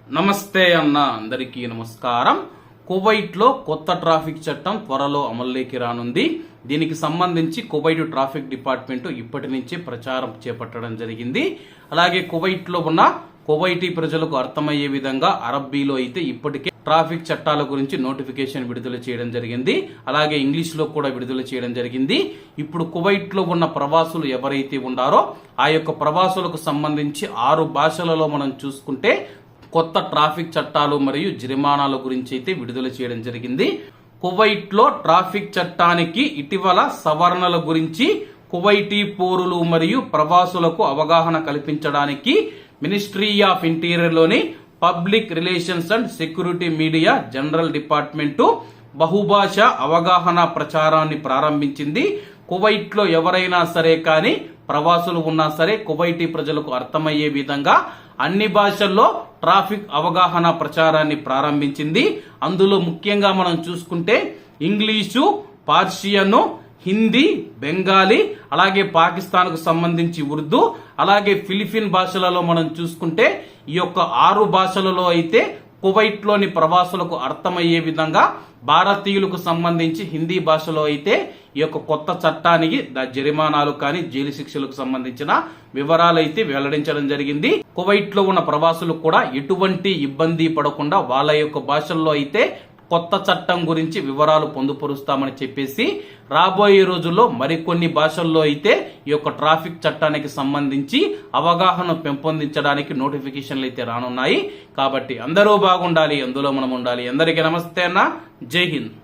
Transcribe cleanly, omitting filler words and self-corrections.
నమస్తే అన్న అందరికీ నమస్కారం. కువైట్లో కొత్త ట్రాఫిక్ చట్టం త్వరలో అమల్లోకి రానుంది. దీనికి సంబంధించి కువైట్ ట్రాఫిక్ డిపార్ట్మెంట్ ఇప్పటి నుంచే ప్రచారం చేపట్టడం జరిగింది. అలాగే కువైట్లో ఉన్న కువైటీ ప్రజలకు అర్థమయ్యే విధంగా అరబ్బీలో అయితే ఇప్పటికే ట్రాఫిక్ చట్టాల గురించి నోటిఫికేషన్ విడుదల చేయడం జరిగింది. అలాగే ఇంగ్లీష్ లో కూడా విడుదల చేయడం జరిగింది. ఇప్పుడు కువైట్ లో ఉన్న ప్రవాసులు ఎవరైతే ఉన్నారో ఆ యొక్క ప్రవాసులకు సంబంధించి 6 భాషలలో మనం చూసుకుంటే కొత్త ట్రాఫిక్ చట్టాలు మరియు జరిమానాల గురించి అయితే విడుదల చేయడం జరిగింది. కువైట్ లో ట్రాఫిక్ చట్టానికి ఇటీవల సవరణల గురించి కువైటీ పౌరులు మరియు ప్రవాసులకు అవగాహన కల్పించడానికి మినిస్ట్రీ ఆఫ్ ఇంటీరియర్ లోని public relations and security media general department బహుభాష అవగాహన ప్రచారాన్ని ప్రారంభించింది. కువైట్ లో ఎవరైనా సరే కానీ ప్రవాసులు ఉన్నా సరే కువైటీ ప్రజలకు అర్థమయ్యే విధంగా అన్ని భాషల్లో ట్రాఫిక్ అవగాహన ప్రచారాన్ని ప్రారంభించింది. అందులో ముఖ్యంగా మనం చూసుకుంటే ఇంగ్లీషు, పార్షియన్, హిందీ, బెంగాలీ, అలాగే పాకిస్తాన్ కు సంబంధించి ఉర్దూ, అలాగే ఫిలిపిన్ భాషలలో మనం చూసుకుంటే ఈ యొక్క 6 భాషలలో అయితే కువైట్ లోని ప్రవాసులకు అర్థమయ్యే విధంగా భారతీయులకు సంబంధించి హిందీ భాషలో అయితే ఈ యొక్క కొత్త చట్టానికి జరిమానాలు కానీ జైలు శిక్షలకు సంబంధించిన వివరాలు అయితే వెల్లడించడం జరిగింది. కువైట్ లో ఉన్న ప్రవాసులు కూడా ఎటువంటి ఇబ్బంది పడకుండా వాళ్ళ యొక్క భాషల్లో అయితే కొత్త చట్టం గురించి వివరాలు పొందుపరుస్తామని చెప్పేసి రాబోయే రోజుల్లో మరికొన్ని భాషల్లో అయితే ఈ యొక్క ట్రాఫిక్ చట్టానికి సంబంధించి అవగాహన పెంపొందించడానికి నోటిఫికేషన్లు అయితే రానున్నాయి. కాబట్టి అందరూ బాగుండాలి, అందులో మనం ఉండాలి. అందరికీ నమస్తే అన్న, జై హింద్.